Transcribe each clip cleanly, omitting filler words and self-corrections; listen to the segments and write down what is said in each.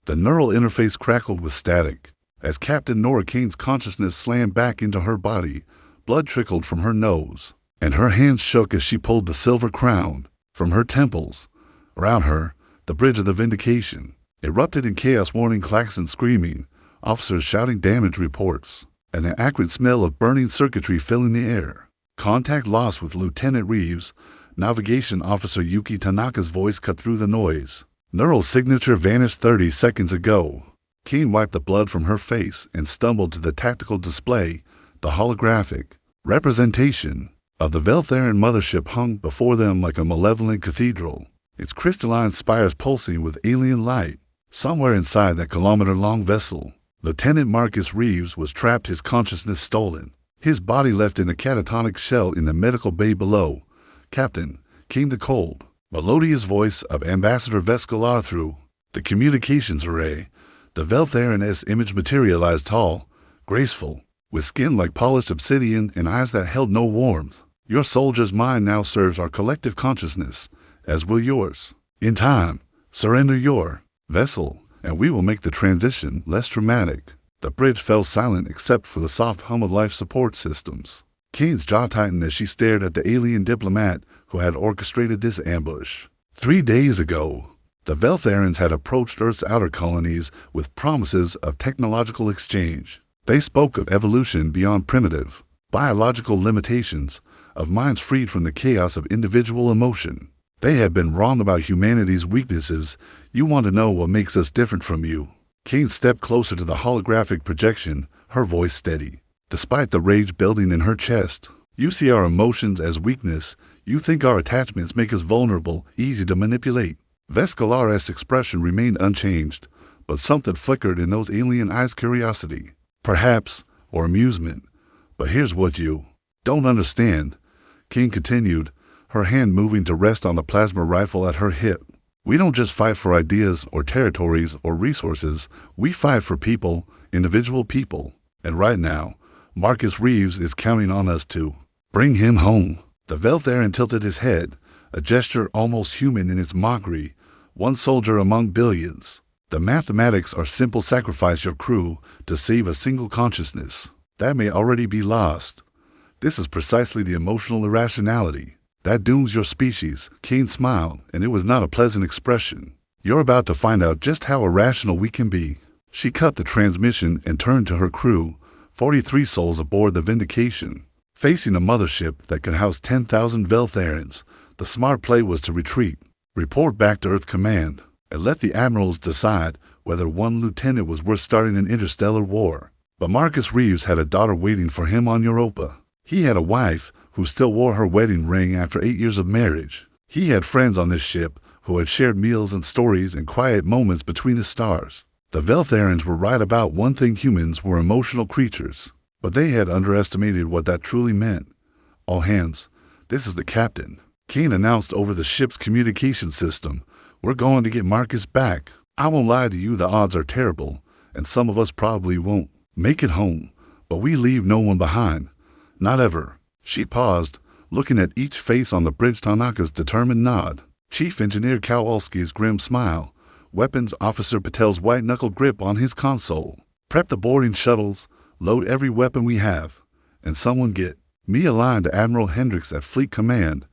The neural interface crackled with static. As Captain Nora Kane's consciousness slammed back into her body, blood trickled from her nose, and her hands shook as she pulled the silver crown from her temples. Around her, the bridge of the Vindication erupted in chaos, warning clacks and screaming, officers shouting damage reports, and the acrid smell of burning circuitry filling the air. Contact lost with Lieutenant Reeves. Navigation Officer Yuki Tanaka's voice cut through the noise. Neural signature vanished 30 seconds ago. Kane wiped the blood from her face and stumbled to the tactical display. The holographic representation of the Veltheran mothership hung before them like a malevolent cathedral, its crystalline spires pulsing with alien light. Somewhere inside that kilometer-long vessel, Lieutenant Marcus Reeves was trapped, his consciousness stolen, his body left in a catatonic shell in the medical bay below. Captain, came the cold, melodious voice of Ambassador Vescalar through the communications array. The Veltheran-S image materialized, tall, graceful, with skin like polished obsidian and eyes that held no warmth. Your soldier's mind now serves our collective consciousness, as will yours. In time, surrender your vessel, and we will make the transition less dramatic. The bridge fell silent except for the soft hum of life support systems. Kane's jaw tightened as she stared at the alien diplomat who had orchestrated this ambush. 3 days ago, the Veltherans had approached Earth's outer colonies with promises of technological exchange. They spoke of evolution beyond primitive, biological limitations, of minds freed from the chaos of individual emotion. They had been wrong about humanity's weaknesses. You want to know what makes us different from you. Kane stepped closer to the holographic projection, her voice steady. Despite the rage building in her chest, you see our emotions as weakness. You think our attachments make us vulnerable, easy to manipulate. Vescalar's expression remained unchanged, but something flickered in those alien eyes: curiosity, perhaps, or amusement. But here's what you don't understand, King continued, her hand moving to rest on the plasma rifle at her hip. We don't just fight for ideas or territories or resources. We fight for people, individual people. And right now, Marcus Reeves is counting on us to bring him home. The Veltheran tilted his head, a gesture almost human in its mockery. One soldier among billions. The mathematics are simple: sacrifice your crew to save a single consciousness. That may already be lost. This is precisely the emotional irrationality that dooms your species. Kane smiled, and it was not a pleasant expression. You're about to find out just how irrational we can be. She cut the transmission and turned to her crew, 43 souls aboard the Vindication. Facing a mothership that could house 10,000 Veltherans, the smart play was to retreat, report back to Earth Command, and let the admirals decide whether one lieutenant was worth starting an interstellar war. But Marcus Reeves had a daughter waiting for him on Europa. He had a wife who still wore her wedding ring after 8 years of marriage. He had friends on this ship who had shared meals and stories and quiet moments between the stars. The Veltherans were right about one thing: humans were emotional creatures, but they had underestimated what that truly meant. All hands, this is the captain, Kane announced over the ship's communication system. We're going to get Marcus back. I won't lie to you, the odds are terrible, and some of us probably won't make it home, but we leave no one behind. Not ever. She paused, looking at each face on the bridge. Tanaka's determined nod, Chief Engineer Kowalski's grim smile, Weapons Officer Patel's white-knuckle grip on his console. Prep the boarding shuttles, load every weapon we have, and someone get me aligned to Admiral Hendricks at Fleet Command.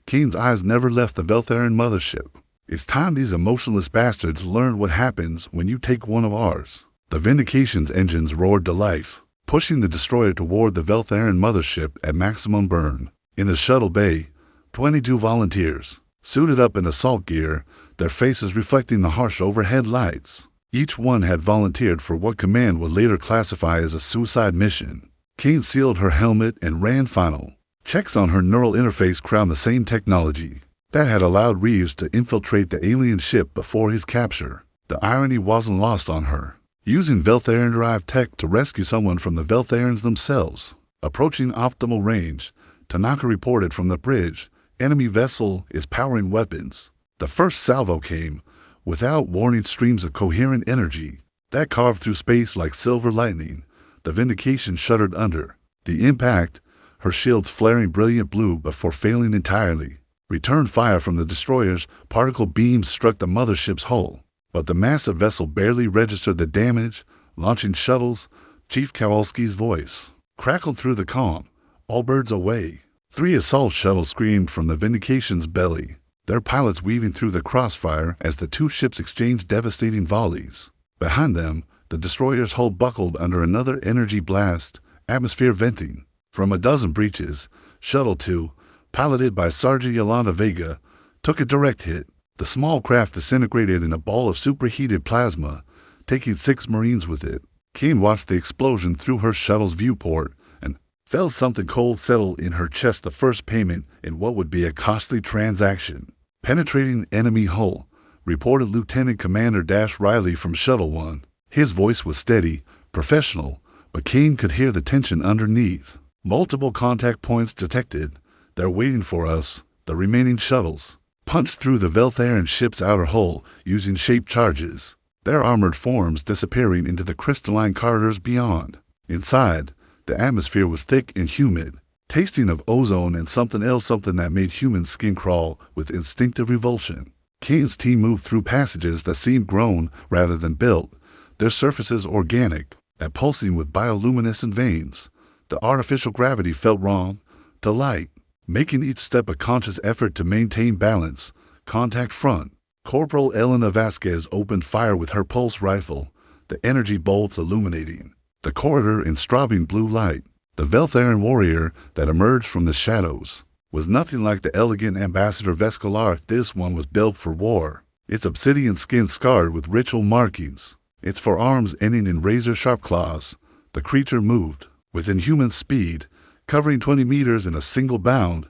Kane's eyes never left the Veltheran mothership. It's time these emotionless bastards learned what happens when you take one of ours. The Vindication's engines roared to life, pushing the destroyer toward the Veltheran mothership at maximum burn. In the shuttle bay, 22 volunteers, suited up in assault gear, their faces reflecting the harsh overhead lights. Each one had volunteered for what Command would later classify as a suicide mission. Kane sealed her helmet and ran final checks on her neural interface. Crowned the same technology that had allowed Reeves to infiltrate the alien ship before his capture. The irony wasn't lost on her. Using Veltheran-derived tech to rescue someone from the Veltherans themselves. Approaching optimal range, Tanaka reported from the bridge. Enemy vessel is powering weapons. The first salvo came, without warning, streams of coherent energy that carved through space like silver lightning. The Vindication shuddered under the impact, her shields flaring brilliant blue before failing entirely. Return fire from the destroyer's particle beams struck the mothership's hull. But the massive vessel barely registered the damage, launching shuttles. Chief Kowalski's voice crackled through the calm. All birds away. 3 assault shuttles screamed from the Vindication's belly, their pilots weaving through the crossfire as the 2 ships exchanged devastating volleys. Behind them, the destroyer's hull buckled under another energy blast, atmosphere venting. From a dozen breaches, Shuttle 2, piloted by Sergeant Yolanda Vega, took a direct hit. The small craft disintegrated in a ball of superheated plasma, taking 6 Marines with it. Kane watched the explosion through her shuttle's viewport and felt something cold settle in her chest, the first payment in what would be a costly transaction. Penetrating enemy hull, reported Lieutenant Commander Riley from Shuttle 1. His voice was steady, professional, but Kane could hear the tension underneath. Multiple contact points detected. They're waiting for us. The remaining shuttles punched through the Veltharan ship's outer hull using shape charges, their armored forms disappearing into the crystalline corridors beyond. Inside, the atmosphere was thick and humid, tasting of ozone and something that made human skin crawl with instinctive revulsion. Kane's team moved through passages that seemed grown rather than built, their surfaces organic and pulsing with bioluminescent veins. The artificial gravity felt wrong to light, making each step a conscious effort to maintain balance. Contact front. Corporal Elena Vasquez opened fire with her pulse rifle, the energy bolts illuminating the corridor in strobing blue light. The Veltharan warrior that emerged from the shadows was nothing like the elegant Ambassador Vescalar. This one was built for war, its obsidian skin scarred with ritual markings, its forearms ending in razor-sharp claws. The creature moved with inhuman speed, covering 20 meters in a single bound.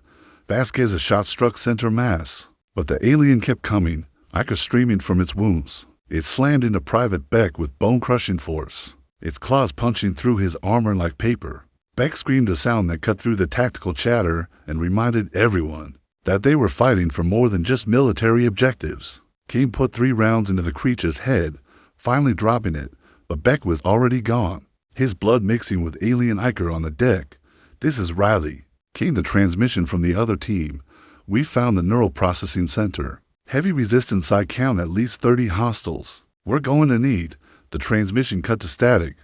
Vasquez's shot struck center mass, but the alien kept coming, ichor streaming from its wounds. It slammed into Private Beck with bone-crushing force, its claws punching through his armor like paper. Beck screamed a sound that cut through the tactical chatter and reminded everyone that they were fighting for more than just military objectives. Kane put 3 rounds into the creature's head, finally dropping it, but Beck was already gone, his blood mixing with alien ichor on the deck. "This is Riley," came the transmission from the other team. "We found the neural processing center. Heavy resistance. I count at least 30 hostiles. We're going to need." The transmission cut to static.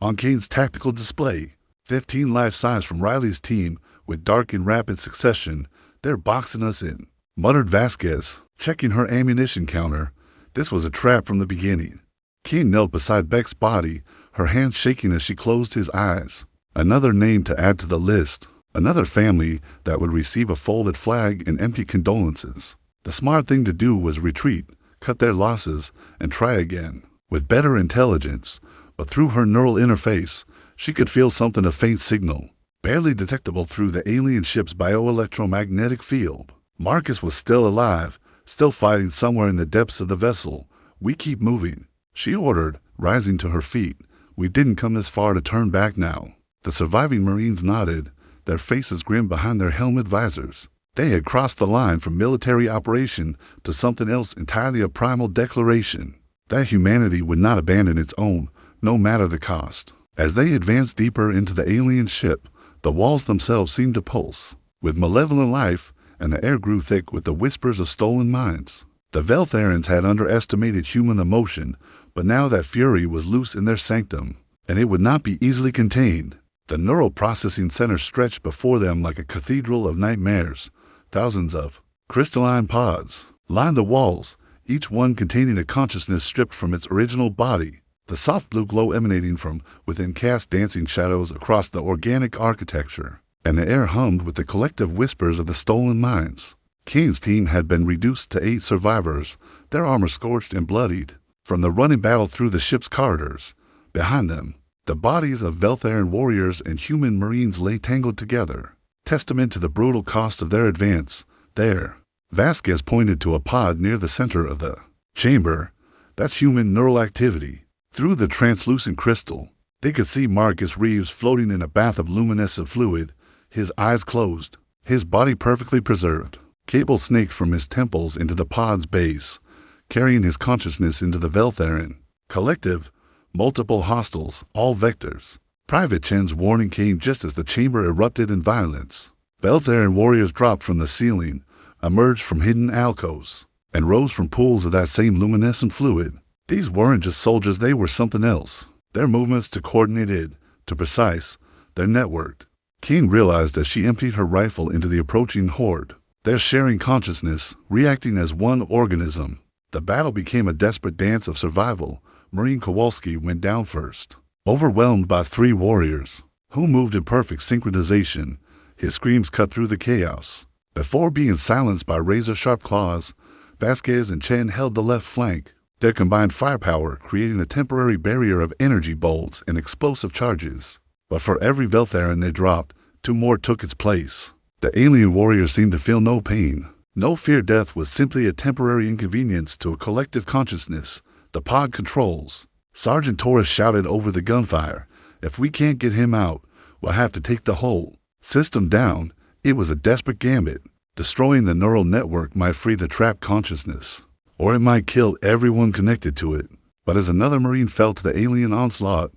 On Kane's tactical display, 15 life-size from Riley's team with dark in rapid succession. "They're boxing us in," muttered Vasquez, checking her ammunition counter. This was a trap from the beginning. Kane knelt beside Beck's body, her hands shaking as she closed his eyes. Another name to add to the list, another family that would receive a folded flag and empty condolences. The smart thing to do was retreat, cut their losses, and try again, with better intelligence. But through her neural interface, she could feel something, a faint signal, barely detectable through the alien ship's bioelectromagnetic field. Marcus was still alive, still fighting somewhere in the depths of the vessel. "We keep moving," she ordered, rising to her feet. "We didn't come this far to turn back now." The surviving Marines nodded, their faces grim behind their helmet visors. They had crossed the line from military operation to something else entirely, a primal declaration that humanity would not abandon its own, no matter the cost. As they advanced deeper into the alien ship, the walls themselves seemed to pulse with malevolent life, and the air grew thick with the whispers of stolen minds. The Veltharans had underestimated human emotion, but now that fury was loose in their sanctum, and it would not be easily contained. The neural processing center stretched before them like a cathedral of nightmares. Thousands of crystalline pods lined the walls, each one containing a consciousness stripped from its original body. The soft blue glow emanating from within cast dancing shadows across the organic architecture, and the air hummed with the collective whispers of the stolen minds. Kane's team had been reduced to 8 survivors, their armor scorched and bloodied from the running battle through the ship's corridors. Behind them, the bodies of Veltharan warriors and human Marines lay tangled together, testament to the brutal cost of their advance. "There," Vasquez pointed to a pod near the center of the chamber. "That's human neural activity." Through the translucent crystal, they could see Marcus Reeves floating in a bath of luminescent fluid, his eyes closed, his body perfectly preserved. Cable snaked from his temples into the pod's base, carrying his consciousness into the Veltharan collective. Multiple hostiles, all vectors. Private Chen's warning came just as the chamber erupted in violence. Veltharan warriors dropped from the ceiling, emerged from hidden alcoves, and rose from pools of that same luminescent fluid. These weren't just soldiers, they were something else. Their movements too coordinated, too precise, they're networked. Kane realized as she emptied her rifle into the approaching horde. They're sharing consciousness, reacting as one organism. The battle became a desperate dance of survival. Marine Kowalski went down first, overwhelmed by 3 warriors, who moved in perfect synchronization. His screams cut through the chaos. Before being silenced by razor-sharp claws, Vasquez and Chen held the left flank, their combined firepower creating a temporary barrier of energy bolts and explosive charges. But for every Veltharan they dropped, 2 more took its place. The alien warriors seemed to feel no pain, no fear. Death was simply a temporary inconvenience to a collective consciousness. The pod controls. Sergeant Torres shouted over the gunfire. If we can't get him out, we'll have to take the whole system down. It was a desperate gambit. Destroying the neural network might free the trapped consciousness, or it might kill everyone connected to it. But as another Marine fell to the alien onslaught,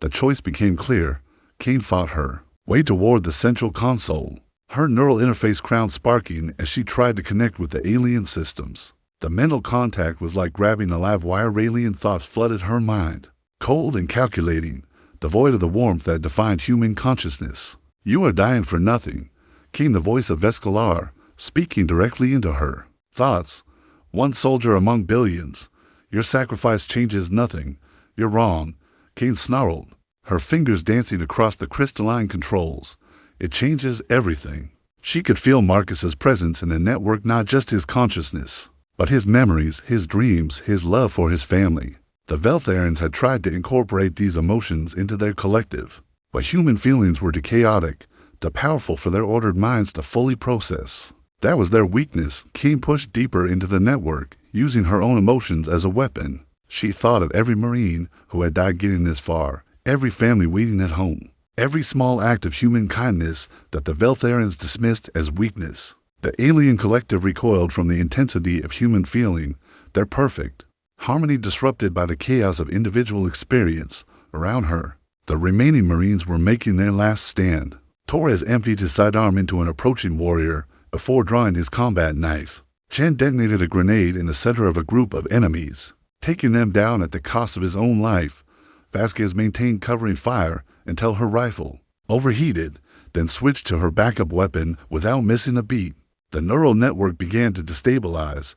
the choice became clear. Kane fought her way toward the central console, her neural interface crown sparking as she tried to connect with the alien systems. The mental contact was like grabbing a live wire. Alien thoughts flooded her mind, cold and calculating, devoid of the warmth that defined human consciousness. You are dying for nothing, came the voice of Vescalar, speaking directly into her thoughts. One soldier among billions. Your sacrifice changes nothing. You're wrong, Kane snarled, her fingers dancing across the crystalline controls. It changes everything. She could feel Marcus's presence in the network, not just his consciousness, but his memories, his dreams, his love for his family. The Veltharans had tried to incorporate these emotions into their collective, but human feelings were too chaotic, too powerful for their ordered minds to fully process. That was their weakness. Kane pushed deeper into the network, using her own emotions as a weapon. She thought of every Marine who had died getting this far, every family waiting at home, every small act of human kindness that the Veltharans dismissed as weakness. The alien collective recoiled from the intensity of human feeling, their perfect harmony disrupted by the chaos of individual experience around her. The remaining Marines were making their last stand. Torres emptied his sidearm into an approaching warrior before drawing his combat knife. Chen detonated a grenade in the center of a group of enemies, taking them down at the cost of his own life. Vasquez maintained covering fire until her rifle overheated, then switched to her backup weapon without missing a beat. The neural network began to destabilize.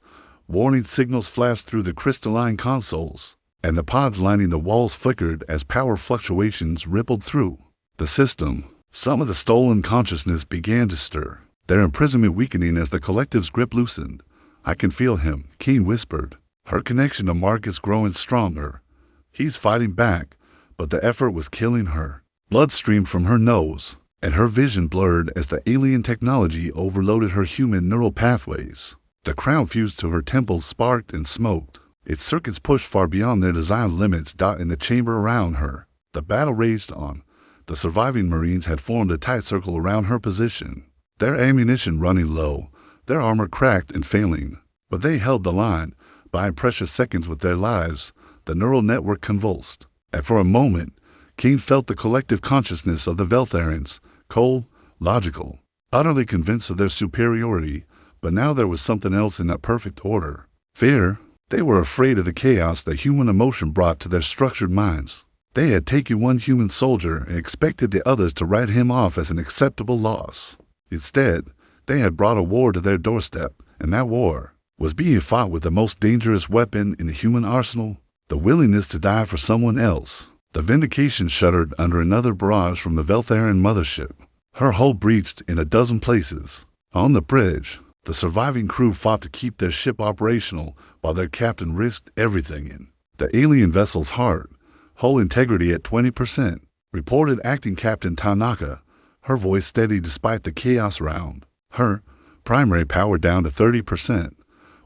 Warning signals flashed through the crystalline consoles, and the pods lining the walls flickered as power fluctuations rippled through the system. Some of the stolen consciousness began to stir, their imprisonment weakening as the collective's grip loosened. I can feel him, Kane whispered, her connection to Marcus growing stronger. He's fighting back, but the effort was killing her. Blood streamed from her nose, and her vision blurred as the alien technology overloaded her human neural pathways. The crown fused to her temples sparked and smoked, its circuits pushed far beyond their design limits. In the chamber around her, the battle raged on. The surviving Marines had formed a tight circle around her position, their ammunition running low, their armor cracked and failing. But they held the line, buying precious seconds with their lives. The neural network convulsed, and for a moment, Kane felt the collective consciousness of the Veltharans, cold, logical, utterly convinced of their superiority. But now there was something else in that perfect order. Fear. They were afraid of the chaos that human emotion brought to their structured minds. They had taken one human soldier and expected the others to write him off as an acceptable loss. Instead, they had brought a war to their doorstep, and that war was being fought with the most dangerous weapon in the human arsenal, the willingness to die for someone else. The Vindication shuddered under another barrage from the Veltharan mothership. Her hull breached in a dozen places. On the bridge, the surviving crew fought to keep their ship operational while their captain risked everything in the alien vessel's heart. Hull integrity at 20%, reported acting Captain Tanaka, her voice steady despite the chaos around her. Primary power down to 30%.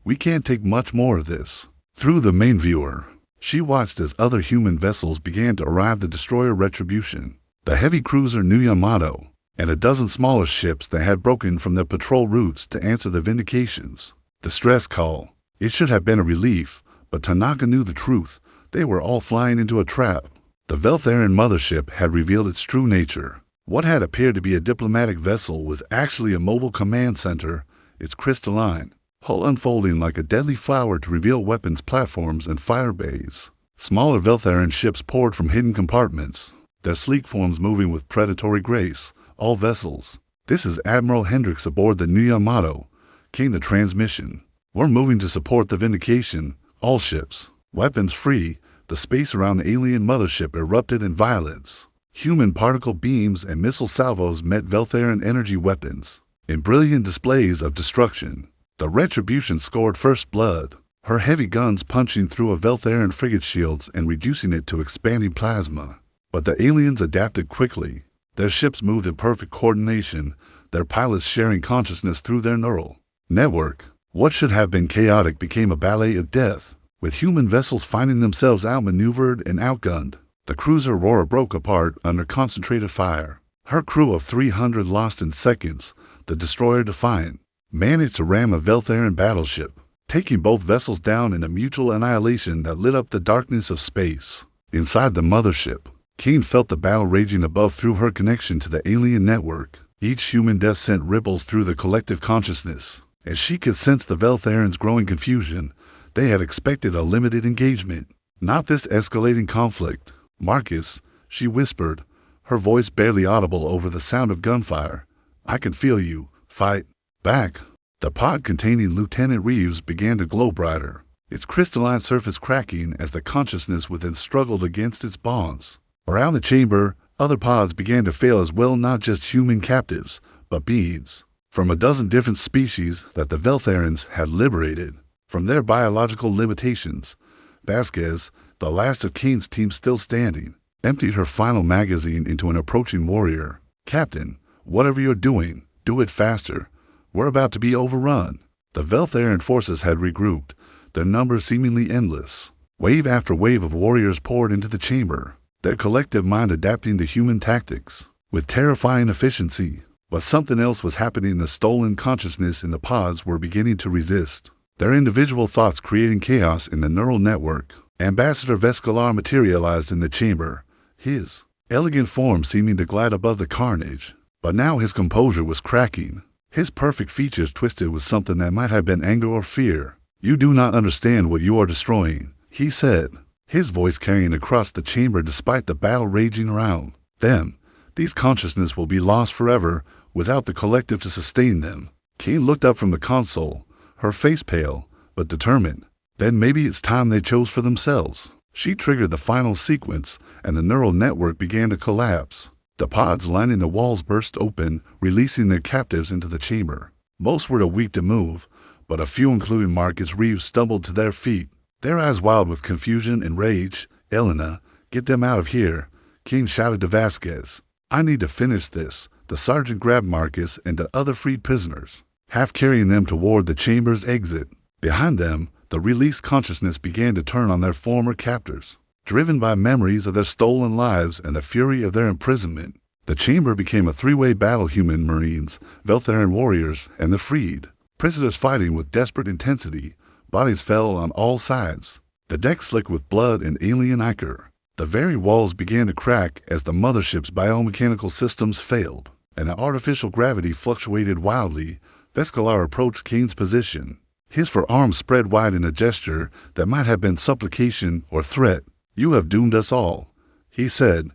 We can't take much more of this. Through the main viewer, she watched as other human vessels began to arrive. The destroyer Retribution, the heavy cruiser New Yamato, and a dozen smaller ships that had broken from their patrol routes to answer the Vindication's distress call. It should have been a relief, but Tanaka knew the truth. They were all flying into a trap. The Veltharan mothership had revealed its true nature. What had appeared to be a diplomatic vessel was actually a mobile command center, its crystalline hull unfolding like a deadly flower to reveal weapons platforms and fire bays. Smaller Veltharian ships poured from hidden compartments, their sleek forms moving with predatory grace. All vessels. This is Admiral Hendricks aboard the New Yamato, came the transmission. We're moving to support the Vindication. All ships. Weapons free. The space around the alien mothership erupted in violence. Human particle beams and missile salvos met Veltharian energy weapons in brilliant displays of destruction. The Retribution scored first blood, her heavy guns punching through a Veltharian frigate shields and reducing it to expanding plasma. But the aliens adapted quickly. Their ships moved in perfect coordination, their pilots sharing consciousness through their neural network. What should have been chaotic became a ballet of death, with human vessels finding themselves outmaneuvered and outgunned. The cruiser Aurora broke apart under concentrated fire. Her crew of 300 lost in seconds. The destroyer Defiant managed to ram a Veltharian battleship, taking both vessels down in a mutual annihilation that lit up the darkness of space. Inside the mothership, Kane felt the battle raging above through her connection to the alien network. Each human death sent ripples through the collective consciousness. As she could sense the Veltharians' growing confusion, they had expected a limited engagement, not this escalating conflict. Marcus, she whispered, her voice barely audible over the sound of gunfire. I can feel you. Fight back. The pod containing Lieutenant Reeves began to glow brighter, its crystalline surface cracking as the consciousness within struggled against its bonds. Around the chamber, other pods began to fail as well, not just human captives, but beings from a dozen different species that the Veltharians had liberated from their biological limitations. Vasquez, the last of Kane's team still standing, emptied her final magazine into an approaching warrior. Captain, whatever you're doing, do it faster. We're about to be overrun. The Veltharian forces had regrouped, their numbers seemingly endless. Wave after wave of warriors poured into the chamber, their collective mind adapting to human tactics with terrifying efficiency. But something else was happening. The stolen consciousness in the pods were beginning to resist, their individual thoughts creating chaos in the neural network. Ambassador Vescalar materialized in the chamber, his elegant form seeming to glide above the carnage. But now his composure was cracking, his perfect features twisted with something that might have been anger or fear. You do not understand what you are destroying, he said, his voice carrying across the chamber despite the battle raging around them. These consciousnesses will be lost forever without the collective to sustain them. Kane looked up from the console, her face pale, but determined. Then maybe it's time they chose for themselves. She triggered the final sequence, and the neural network began to collapse. The pods lining the walls burst open, releasing their captives into the chamber. Most were too weak to move, but a few, including Marcus Reeves, stumbled to their feet, their eyes wild with confusion and rage. Elena, get them out of here, Kane shouted to Vasquez. I need to finish this. The sergeant grabbed Marcus and the other freed prisoners, half carrying them toward the chamber's exit. Behind them, the released consciousness began to turn on their former captors, driven by memories of their stolen lives and the fury of their imprisonment. The chamber became a three-way battle: human marines, Veltharian warriors, and the freed prisoners fighting with desperate intensity. Bodies fell on all sides, the deck slick with blood and alien ichor. The very walls began to crack as the mothership's biomechanical systems failed, and the artificial gravity fluctuated wildly. Vescalar approached Kane's position, his forearms spread wide in a gesture that might have been supplication or threat. You have doomed us all, he said.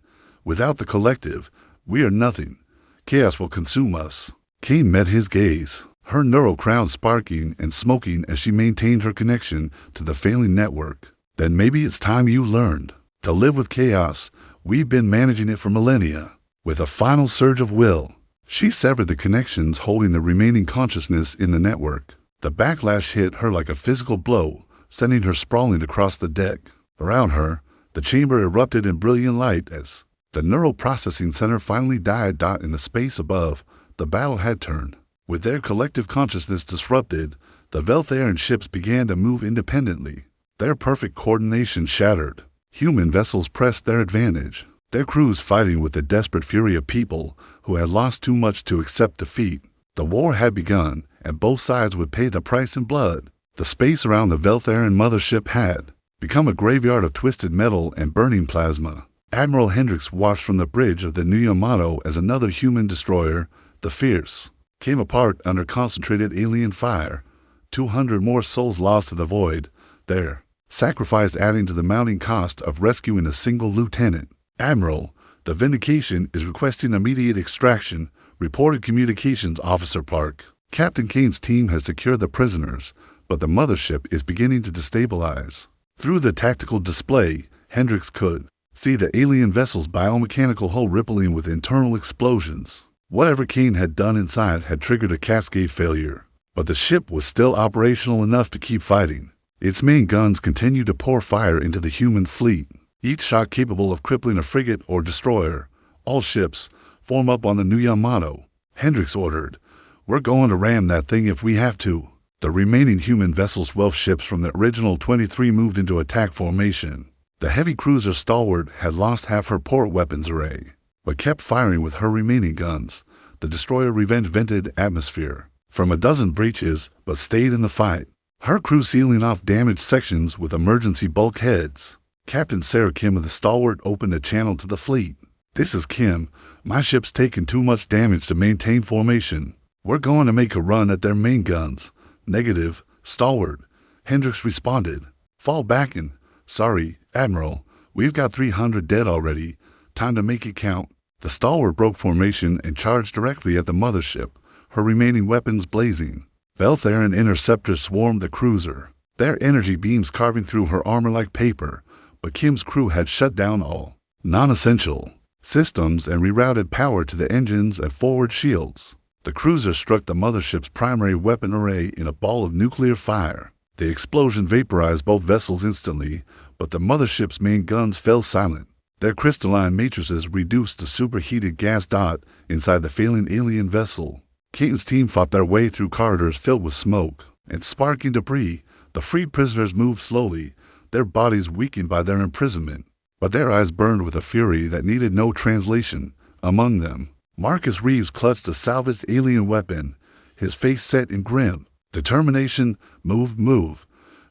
Without the collective, we are nothing. Chaos will consume us. Kane met his gaze, her neural crown sparking and smoking as she maintained her connection to the failing network. Then maybe it's time you learned to live with chaos. We've been managing it for millennia. With a final surge of will, she severed the connections holding the remaining consciousness in the network. The backlash hit her like a physical blow, sending her sprawling across the deck. Around her, the chamber erupted in brilliant light as the neural processing center finally died. In the space above, the battle had turned. With their collective consciousness disrupted, the Veltharian ships began to move independently, their perfect coordination shattered. Human vessels pressed their advantage, their crews fighting with the desperate fury of people who had lost too much to accept defeat. The war had begun, and both sides would pay the price in blood. The space around the Veltharian mothership had become a graveyard of twisted metal and burning plasma. Admiral Hendricks watched from the bridge of the New Yamato as another human destroyer, the Fierce, came apart under concentrated alien fire. 200 more souls lost to the void. Their sacrifice adding to the mounting cost of rescuing a single lieutenant. Admiral, the Vindication is requesting immediate extraction, reported Communications Officer Park. Captain Kane's team has secured the prisoners, but the mothership is beginning to destabilize. Through the tactical display, Hendricks could see the alien vessel's biomechanical hull rippling with internal explosions. Whatever Kane had done inside had triggered a cascade failure, but the ship was still operational enough to keep fighting. Its main guns continued to pour fire into the human fleet, each shot capable of crippling a frigate or destroyer. All ships, form up on the new Yamato. Hendricks ordered, "We're going to ram that thing if we have to." The remaining human vessels, 12 ships from the original 23, moved into attack formation. The heavy cruiser Stalwart had lost half her port weapons array, but kept firing with her remaining guns. The destroyer Revenge vented atmosphere from a dozen breaches, but stayed in the fight, her crew sealing off damaged sections with emergency bulkheads. Captain Sarah Kim of the Stalwart opened a channel to the fleet. "This is Kim. My ship's taken too much damage to maintain formation. We're going to make a run at their main guns." "Negative, Stalwart," Hendricks responded. "Fall back and..." "Sorry, Admiral. We've got 300 dead already. Time to make it count." The Stalwart broke formation and charged directly at the mothership, her remaining weapons blazing. Veltheran interceptors swarmed the cruiser, their energy beams carving through her armor like paper, but Kim's crew had shut down all non-essential systems and rerouted power to the engines and forward shields. The cruiser struck the mothership's primary weapon array in a ball of nuclear fire. The explosion vaporized both vessels instantly, but the mothership's main guns fell silent, their crystalline matrices reduced to superheated gas dot inside the failing alien vessel. Kane's team fought their way through corridors filled with smoke and sparking debris. The freed prisoners moved slowly, their bodies weakened by their imprisonment, but their eyes burned with a fury that needed no translation. Among them, Marcus Reeves clutched a salvaged alien weapon, his face set in grim determination. "Move, move,"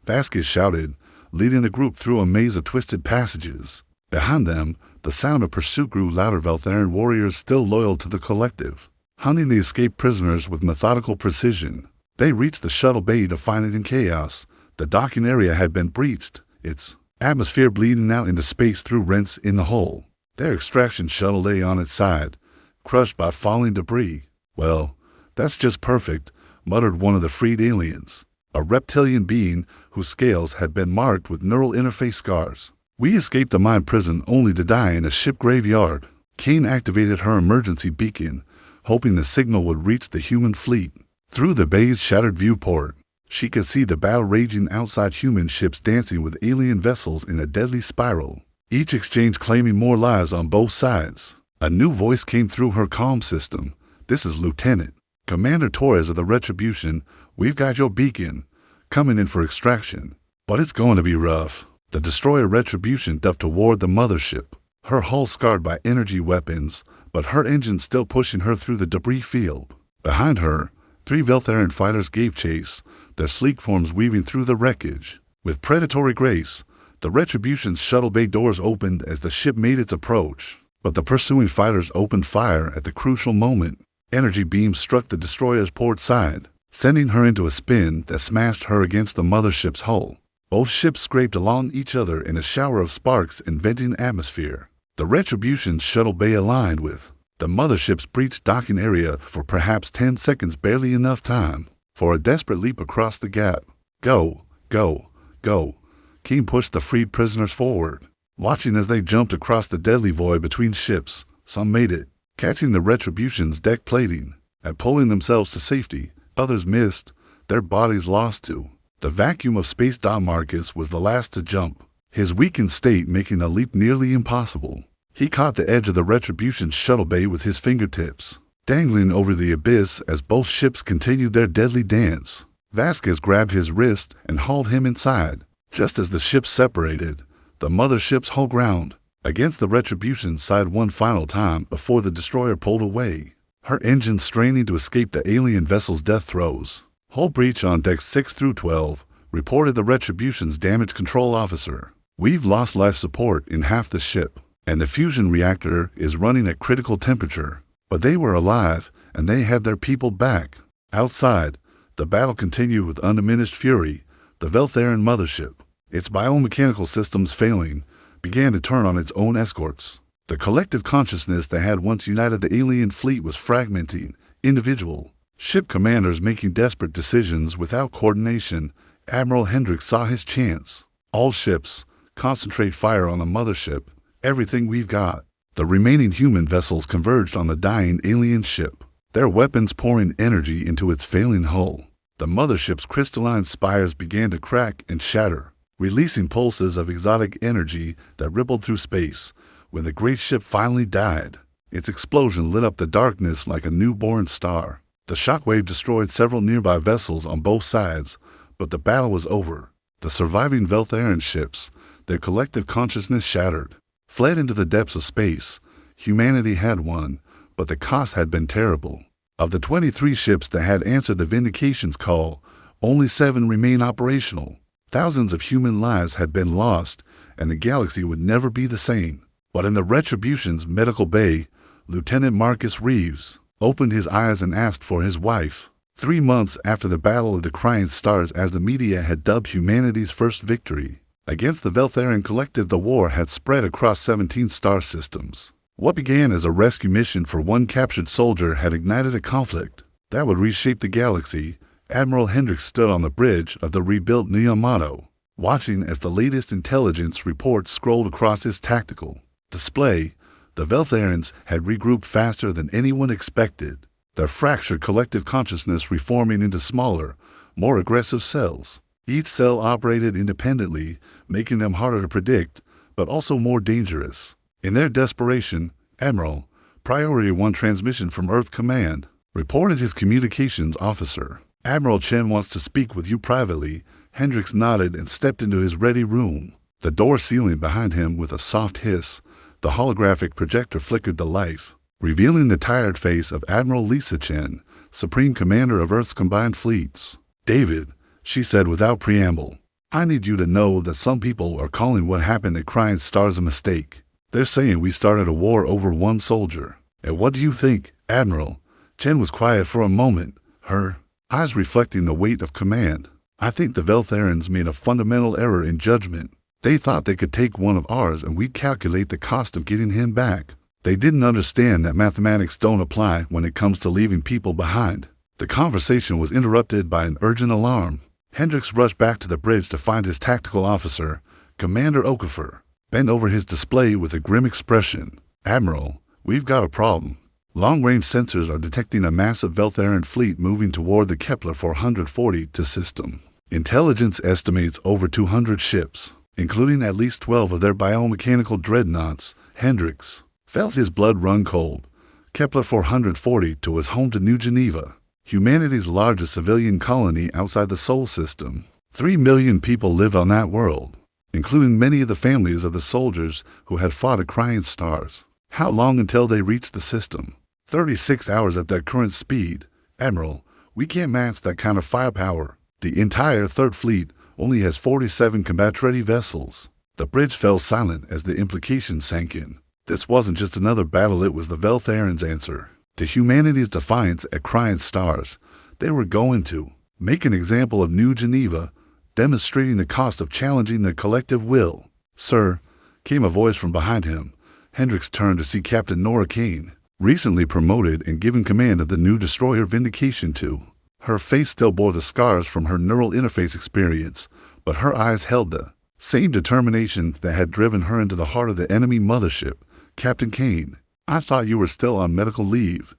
Vasquez shouted, leading the group through a maze of twisted passages. Behind them, the sound of pursuit grew louder. Veltheran warriors still loyal to the collective, hunting the escaped prisoners with methodical precision. They reached the shuttle bay to find it in chaos. The docking area had been breached, its atmosphere bleeding out into space through rents in the hull. Their extraction shuttle lay on its side, crushed by falling debris. "Well, that's just perfect," muttered one of the freed aliens, a reptilian being whose scales had been marked with neural interface scars. "We escaped the mine prison only to die in a ship graveyard." Kane activated her emergency beacon, hoping the signal would reach the human fleet. Through the bay's shattered viewport, she could see the battle raging outside, human ships dancing with alien vessels in a deadly spiral, each exchange claiming more lives on both sides. A new voice came through her comm system. "This is Lieutenant Commander Torres of the Retribution. We've got your beacon, coming in for extraction. But it's going to be rough." The destroyer Retribution duffed toward the mothership, her hull scarred by energy weapons, but her engines still pushing her through the debris field. Behind her, 3 Veltheran fighters gave chase, their sleek forms weaving through the wreckage. With predatory grace, the Retribution's shuttle bay doors opened as the ship made its approach, but the pursuing fighters opened fire at the crucial moment. Energy beams struck the destroyer's port side, sending her into a spin that smashed her against the mothership's hull. Both ships scraped along each other in a shower of sparks and venting atmosphere. The Retribution's shuttle bay aligned with the mothership's breached docking area for perhaps 10 seconds, barely enough time for a desperate leap across the gap. "Go, go, go." Kane pushed the freed prisoners forward, watching as they jumped across the deadly void between ships. Some made it, catching the Retribution's deck plating and pulling themselves to safety. Others missed, their bodies lost to the vacuum of space. Don Marcus was the last to jump, his weakened state making a leap nearly impossible. He caught the edge of the Retribution's shuttle bay with his fingertips, dangling over the abyss as both ships continued their deadly dance. Vasquez grabbed his wrist and hauled him inside. Just as the ships separated, the mothership's hull ground against the Retribution's side one final time before the destroyer pulled away, her engines straining to escape the alien vessel's death throes. "Hull breach on decks 6 through 12, reported the Retribution's damage control officer. "We've lost life support in half the ship, and the fusion reactor is running at critical temperature. But they were alive, and they had their people back." Outside, The battle continued with undiminished fury. The Veltheran mothership, its biomechanical systems failing, began to turn on its own escorts. The collective consciousness that had once united the alien fleet was fragmenting, individual ship commanders making desperate decisions without coordination. Admiral Hendricks saw his chance. All ships, concentrate fire on the mothership, everything we've got. The remaining human vessels converged on the dying alien ship, their weapons pouring energy into its failing hull. The mothership's crystalline spires began to crack and shatter, releasing pulses of exotic energy that rippled through space. When the great ship finally died, its explosion lit up the darkness like a newborn star. The shockwave destroyed several nearby vessels on both sides, but the battle was over. The surviving Veltheran ships, their collective consciousness shattered, fled into the depths of space. Humanity had won, but the cost had been terrible. Of the 23 ships that had answered the Vindication's call, only 7 remain operational. Thousands of human lives had been lost, and the galaxy would never be the same. But in the Retribution's medical bay, Lieutenant Marcus Reeves opened his eyes and asked for his wife. 3 months after the Battle of the Crying Stars, as the media had dubbed humanity's first victory against the Veltheran collective, the war had spread across 17 star systems. What began as a rescue mission for one captured soldier had ignited a conflict that would reshape the galaxy. Admiral Hendricks stood on the bridge of the rebuilt Yamato, watching as the latest intelligence reports scrolled across his tactical display. The Veltherans had regrouped faster than anyone expected, their fractured collective consciousness reforming into smaller, more aggressive cells. Each cell operated independently, making them harder to predict, but also more dangerous. In their desperation, Admiral, Priority 1 transmission from Earth Command, reported his communications officer. Admiral Chen wants to speak with you privately. Hendricks nodded and stepped into his ready room, the door sealing behind him with a soft hiss. The holographic projector flickered to life, revealing the tired face of Admiral Lisa Chen, Supreme Commander of Earth's combined fleets. David, she said without preamble, I need you to know that some people are calling what happened at Crying Stars a mistake. They're saying we started a war over one soldier. And what do you think, Admiral? Chen was quiet for a moment, her eyes reflecting the weight of command. I think the Veltherans made a fundamental error in judgment. They thought they could take one of ours and we'd calculate the cost of getting him back. They didn't understand that mathematics don't apply when it comes to leaving people behind. The conversation was interrupted by an urgent alarm. Hendricks rushed back to the bridge to find his tactical officer, Commander Okafor, bent over his display with a grim expression. Admiral, we've got a problem. Long-range sensors are detecting a massive Veltheran fleet moving toward the Kepler 440 system. Intelligence estimates over 200 ships, including at least 12 of their biomechanical dreadnoughts. Hendricks felt his blood run cold. Kepler 440 was home to New Geneva, humanity's largest civilian colony outside the Sol system. 3 million people lived on that world, including many of the families of the soldiers who had fought at Crying Stars. How long until they reached the system? 36 hours at their current speed. Admiral, we can't match that kind of firepower. The entire Third Fleet only has 47 combat-ready vessels. The bridge fell silent as the implications sank in. This wasn't just another battle, it was the Veltherans' answer to humanity's defiance at Crying Stars. They were going to make an example of New Geneva, demonstrating the cost of challenging their collective will. Sir, came a voice from behind him. Hendricks turned to see Captain Nora Kane, recently promoted and given command of the new destroyer Vindication 2. Her face still bore the scars from her neural interface experience, but her eyes held the same determination that had driven her into the heart of the enemy mothership. Captain Kane, I thought you were still on medical leave.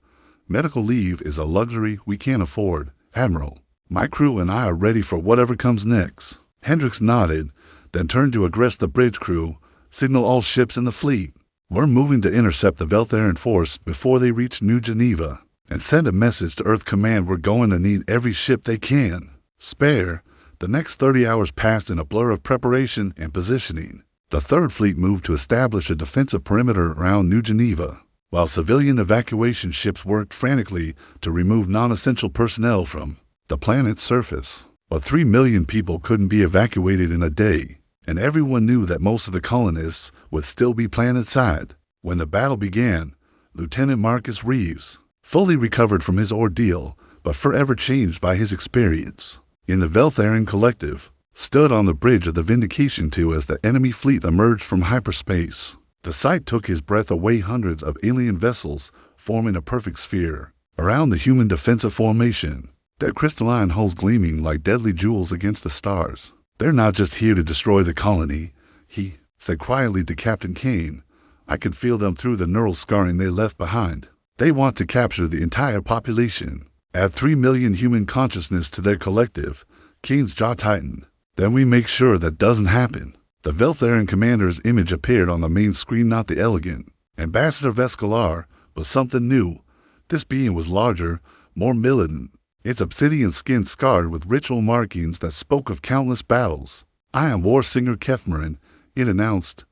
Medical leave is a luxury we can't afford. Admiral, my crew and I are ready for whatever comes next. Hendricks nodded, then turned to address the bridge crew. Signal all ships in the fleet. We're moving to intercept the Veltheran force before they reach New Geneva, and send a message to Earth Command we're going to need every ship they can spare. The next 30 hours passed in a blur of preparation and positioning. The Third Fleet moved to establish a defensive perimeter around New Geneva, while civilian evacuation ships worked frantically to remove non-essential personnel from the planet's surface. But 3 million people couldn't be evacuated in a day, and everyone knew that most of the colonists would still be planet-side. When the battle began, Lieutenant Marcus Reeves, fully recovered from his ordeal, but forever changed by his experience. In the Veltharian collective, stood on the bridge of the Vindication 2 as the enemy fleet emerged from hyperspace. The sight took his breath away. Hundreds of alien vessels forming a perfect sphere around the human defensive formation, their crystalline hulls gleaming like deadly jewels against the stars. "They're not just here to destroy the colony," he said quietly to Captain Kane. "I could feel them through the neural scarring they left behind. They want to capture the entire population. Add 3 million human consciousness to their collective." Kane's jaw tightened. "Then we make sure that doesn't happen." The Veltharian commander's image appeared on the main screen, not the elegant Ambassador Vescalar, but something new. This being was larger, more militant, its obsidian skin scarred with ritual markings that spoke of countless battles. "I am War Singer Kethmarin," it announced,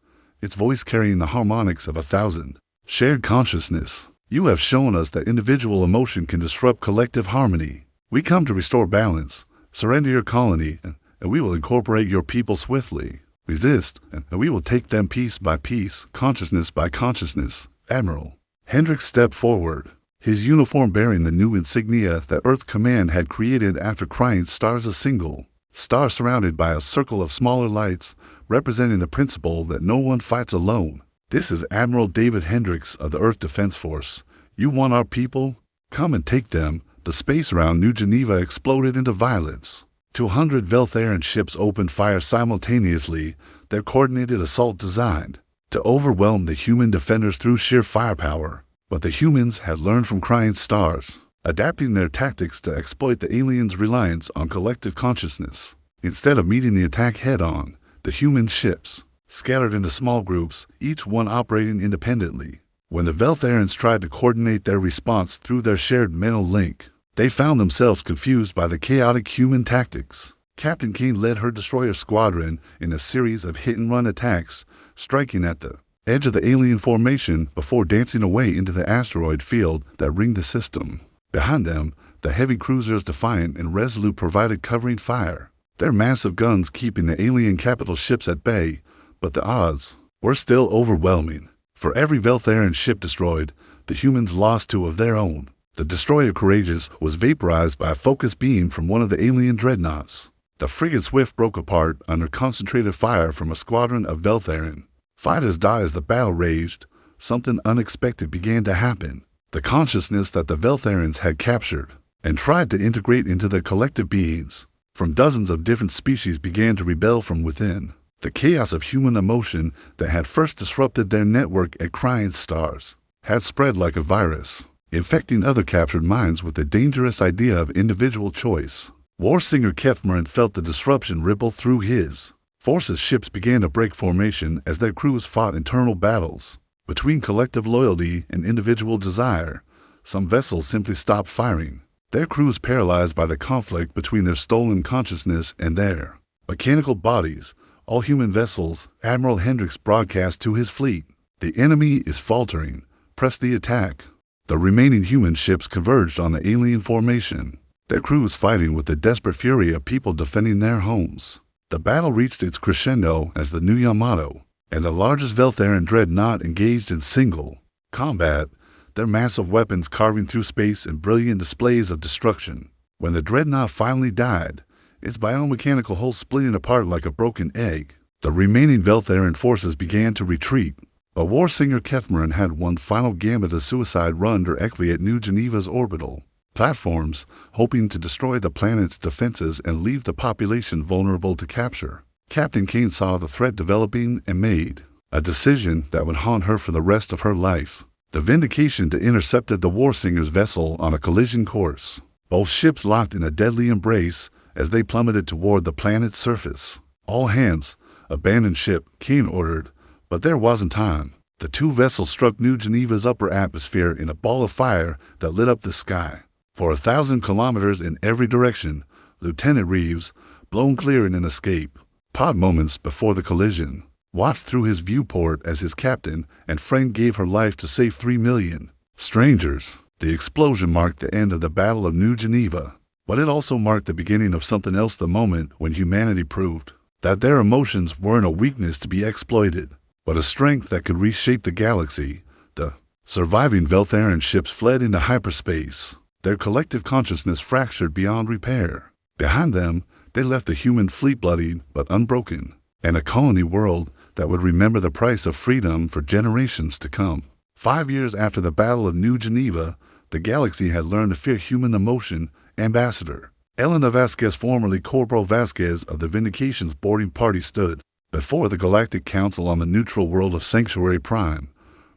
its voice carrying the harmonics of 1,000. "Shared consciousness. You have shown us that individual emotion can disrupt collective harmony. We come to restore balance. Surrender your colony, and we will incorporate your people swiftly. Resist, and we will take them piece by piece, consciousness by consciousness." Admiral Hendricks stepped forward, his uniform bearing the new insignia that Earth Command had created after crying stars, a single star surrounded by a circle of smaller lights, representing the principle that no one fights alone. "This is Admiral David Hendricks of the Earth Defense Force. You want our people? Come and take them." The space around New Geneva exploded into violence. 200 Veltharian ships opened fire simultaneously, their coordinated assault designed to overwhelm the human defenders through sheer firepower. But the humans had learned from crying stars, adapting their tactics to exploit the aliens' reliance on collective consciousness. Instead of meeting the attack head-on, the human ships scattered into small groups, each one operating independently. When the Veltharians tried to coordinate their response through their shared mental link, they found themselves confused by the chaotic human tactics. Captain Kane led her destroyer squadron in a series of hit-and-run attacks, striking at the edge of the alien formation before dancing away into the asteroid field that ringed the system. Behind them, the heavy cruisers Defiant and Resolute provided covering fire, their massive guns keeping the alien capital ships at bay, but the odds were still overwhelming. For every Veltharian ship destroyed, the humans lost 2 of their own. The destroyer Courageous was vaporized by a focused beam from one of the alien dreadnoughts. The frigate Swift broke apart under concentrated fire from a squadron of Veltharian fighters. Died as the battle raged. Something unexpected began to happen. The consciousness that the Veltharians had captured and tried to integrate into their collective beings from dozens of different species began to rebel from within. The chaos of human emotion that had first disrupted their network at Crying Stars had spread like a virus, infecting other captured minds with the dangerous idea of individual choice. War Singer Kethmarin felt the disruption ripple through his forces. Ships began to break formation as their crews fought internal battles between collective loyalty and individual desire. Some vessels simply stopped firing, their crews paralyzed by the conflict between their stolen consciousness and their mechanical bodies. "All human vessels," Admiral Hendricks broadcast to his fleet. "The enemy is faltering. Press the attack." The remaining human ships converged on the alien formation, their crews fighting with the desperate fury of people defending their homes. The battle reached its crescendo as the new Yamato and the largest Veltharian dreadnought engaged in single combat, their massive weapons carving through space in brilliant displays of destruction. When the dreadnought finally died, its biomechanical hull splitting apart like a broken egg, the remaining Veltharian forces began to retreat. But War Singer Kethmarin had one final gambit of suicide run directly at New Geneva's orbital platforms, hoping to destroy the planet's defenses and leave the population vulnerable to capture. Captain Kane saw the threat developing and made a decision that would haunt her for the rest of her life. The Vindication intercepted the War Singer's vessel on a collision course. Both ships locked in a deadly embrace as they plummeted toward the planet's surface. "All hands, abandon ship," Kane ordered, but there wasn't time. The 2 vessels struck New Geneva's upper atmosphere in a ball of fire that lit up the sky. For 1,000 kilometers in every direction, Lieutenant Reeves, blown clear in an escape pod moments before the collision, watched through his viewport as his captain and friend gave her life to save 3 million strangers. The explosion marked the end of the Battle of New Geneva, but it also marked the beginning of something else, the moment when humanity proved that their emotions weren't a weakness to be exploited, but a strength that could reshape the galaxy. The surviving Veltharian ships fled into hyperspace, their collective consciousness fractured beyond repair. Behind them, they left a human fleet bloodied but unbroken, and a colony world that would remember the price of freedom for generations to come. 5 years after the Battle of New Geneva, the galaxy had learned to fear human emotion. Ambassador Elena Vasquez, formerly Corporal Vasquez of the Vindication's boarding party, stood before the Galactic Council on the neutral world of Sanctuary Prime.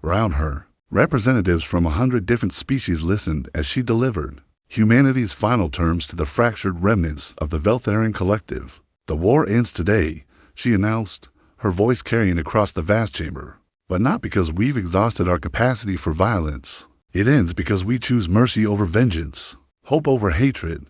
Around her, representatives from 100 different species listened as she delivered humanity's final terms to the fractured remnants of the Veltharian collective. "The war ends today," she announced, her voice carrying across the vast chamber. "But not because we've exhausted our capacity for violence. It ends because we choose mercy over vengeance, hope over hatred."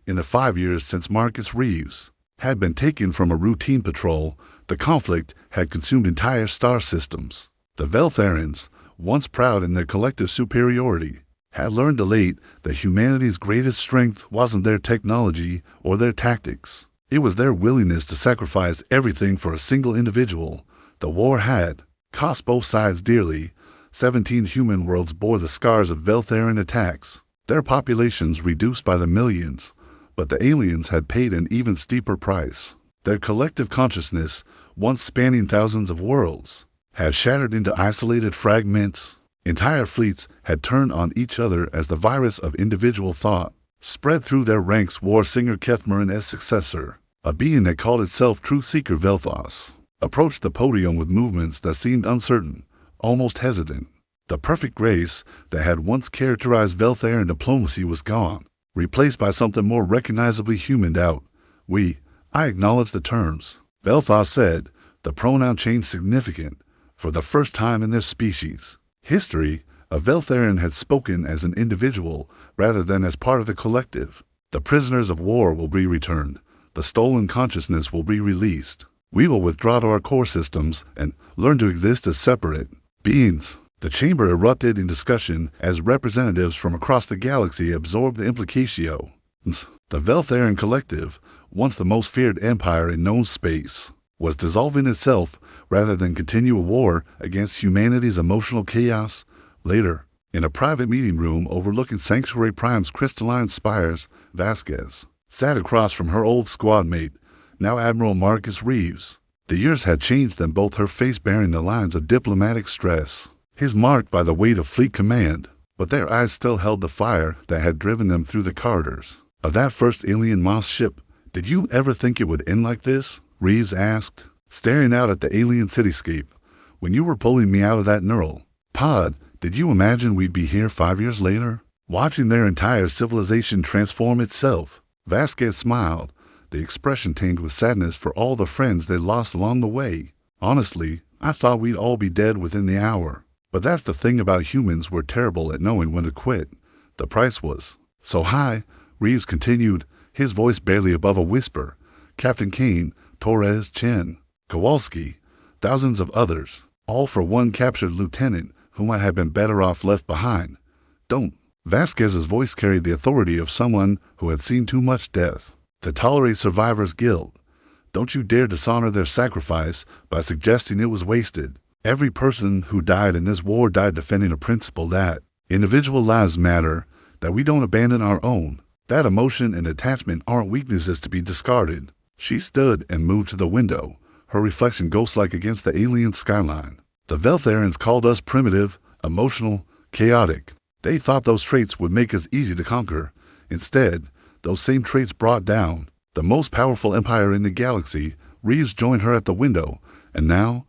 In the 5 years since Marcus Reeves had been taken from a routine patrol, the conflict had consumed entire star systems. The Veltharians, once proud in their collective superiority, had learned late that humanity's greatest strength wasn't their technology or their tactics. It was their willingness to sacrifice everything for a single individual. The war had cost both sides dearly. 17 human worlds bore the scars of Veltharian attacks, their populations reduced by the millions, but the aliens had paid an even steeper price. Their collective consciousness, once spanning thousands of worlds, had shattered into isolated fragments. Entire fleets had turned on each other as the virus of individual thought spread through their ranks. War singer Kethmarin's successor, a being that called itself Truth Seeker Velthos, approached the podium with movements that seemed uncertain, almost hesitant. The perfect grace that had once characterized Veltharian diplomacy was gone, replaced by something more recognizably human doubt. I acknowledge the terms," Velthos said, the pronoun change significant. For the first time in their species history, a Veltharian had spoken as an individual rather than as part of the collective. "The prisoners of war will be returned. The stolen consciousness will be released. We will withdraw to our core systems and learn to exist as separate beings." The chamber erupted in discussion as representatives from across the galaxy absorbed the implications. The Veltharian collective, once the most feared empire in known space, was dissolving itself rather than continue a war against humanity's emotional chaos. Later, in a private meeting room overlooking Sanctuary Prime's crystalline spires, Vasquez sat across from her old squad mate, now Admiral Marcus Reeves. The years had changed them both, her face bearing the lines of diplomatic stress, his marked by the weight of fleet command, but their eyes still held the fire that had driven them through the corridors of that first alien moss ship. "Did you ever think it would end like this?" Reeves asked, staring out at the alien cityscape. "When you were pulling me out of that neural pod, did you imagine we'd be here 5 years later, watching their entire civilization transform itself?" Vasquez smiled, the expression tinged with sadness for all the friends they lost along the way. "Honestly, I thought we'd all be dead within the hour. But that's the thing about humans, we're terrible at knowing when to quit. The price was so high," Reeves continued, his voice barely above a whisper. "Captain Kane, Torres, Chen, Kowalski, thousands of others, all for one captured lieutenant who might have been better off left behind. Don't." Vasquez's voice carried the authority of someone who had seen too much death to tolerate survivor's guilt. "Don't you dare dishonor their sacrifice by suggesting it was wasted. Every person who died in this war died defending a principle that individual lives matter, that we don't abandon our own, that emotion and attachment aren't weaknesses to be discarded." She stood and moved to the window, her reflection ghost-like against the alien skyline. "The Veltharians called us primitive, emotional, chaotic. They thought those traits would make us easy to conquer. Instead, those same traits brought down the most powerful empire in the galaxy." Reeves joined her at the window. "And now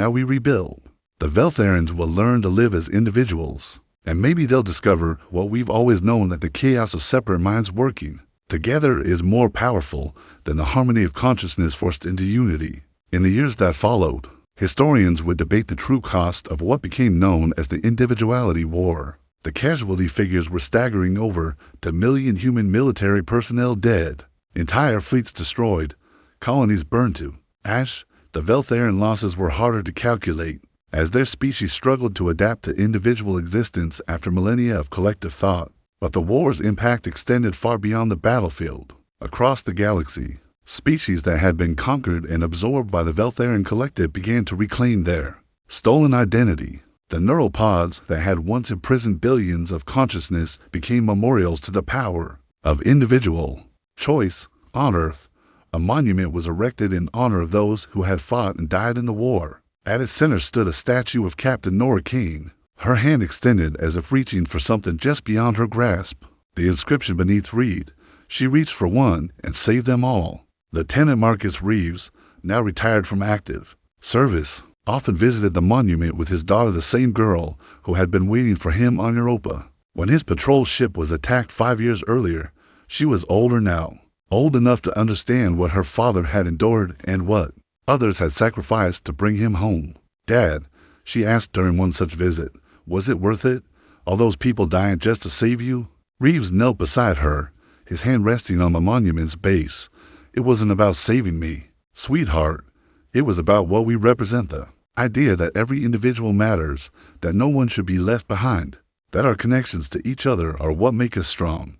we rebuild. The Veltharians will learn to live as individuals, and maybe they'll discover what we've always known, that the chaos of separate minds working together is more powerful than the harmony of consciousness forced into unity." In the years that followed, historians would debate the true cost of what became known as the Individuality War. The casualty figures were staggering over to million human military personnel dead, entire fleets destroyed, colonies burned to ash. The Veltharian losses were harder to calculate, as their species struggled to adapt to individual existence after millennia of collective thought. But the war's impact extended far beyond the battlefield. Across the galaxy, species that had been conquered and absorbed by the Veltharian collective began to reclaim their stolen identity. The neural pods that had once imprisoned billions of consciousness became memorials to the power of individual choice on Earth. A monument was erected in honor of those who had fought and died in the war. At its center stood a statue of Captain Nora Kane, her hand extended as if reaching for something just beyond her grasp. The inscription beneath read, "She reached for one and saved them all." Lieutenant Marcus Reeves, now retired from active service, often visited the monument with his daughter, the same girl who had been waiting for him on Europa. When his patrol ship was attacked 5 years earlier, she was older now, old enough to understand what her father had endured and what others had sacrificed to bring him home. "Dad," she asked during one such visit, "was it worth it? All those people dying just to save you?" Reeves knelt beside her, his hand resting on the monument's base. "It wasn't about saving me, sweetheart. It was about what we represent, the idea that every individual matters, that no one should be left behind, that our connections to each other are what make us strong."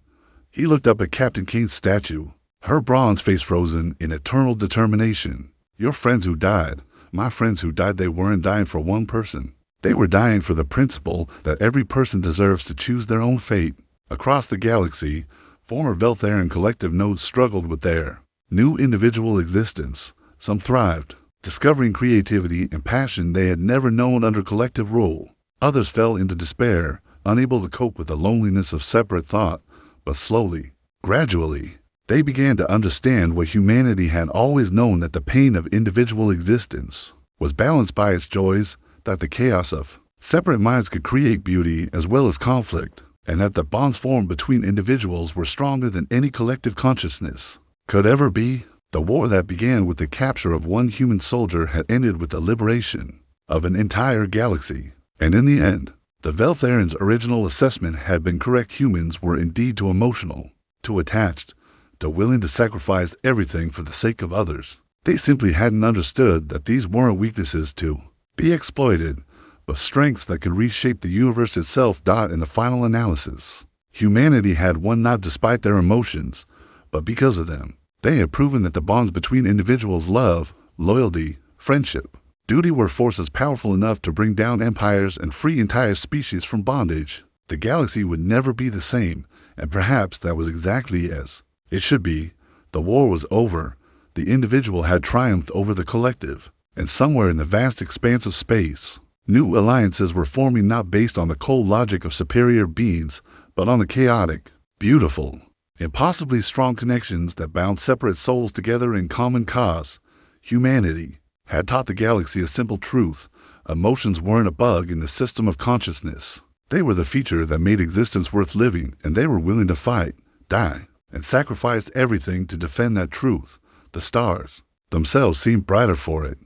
He looked up at Captain Kane's statue, her bronze face frozen in eternal determination. "Your friends who died, my friends who died, they weren't dying for one person. They were dying for the principle that every person deserves to choose their own fate." Across the galaxy, former Veltharian collective nodes struggled with their new individual existence. Some thrived, discovering creativity and passion they had never known under collective rule. Others fell into despair, unable to cope with the loneliness of separate thought. But slowly, gradually, they began to understand what humanity had always known, that the pain of individual existence was balanced by its joys, that the chaos of separate minds could create beauty as well as conflict, and that the bonds formed between individuals were stronger than any collective consciousness could ever be. The war that began with the capture of one human soldier had ended with the liberation of an entire galaxy. And in the end, the Veltharians' original assessment had been correct. Humans were indeed too emotional, too attached, too willing to sacrifice everything for the sake of others. They simply hadn't understood that these weren't weaknesses to be exploited, but strengths that could reshape the universe itself. In the final analysis, humanity had won not despite their emotions, but because of them. They had proven that the bonds between individuals, love, loyalty, friendship, duty, were forces powerful enough to bring down empires and free entire species from bondage. The galaxy would never be the same, and perhaps that was exactly as it should be. The war was over. The individual had triumphed over the collective, and somewhere in the vast expanse of space, new alliances were forming, not based on the cold logic of superior beings, but on the chaotic, beautiful, impossibly strong connections that bound separate souls together in common cause. Humanity had taught the galaxy a simple truth: emotions weren't a bug in the system of consciousness. They were the feature that made existence worth living, and they were willing to fight, die, and sacrifice everything to defend that truth. The stars themselves seemed brighter for it.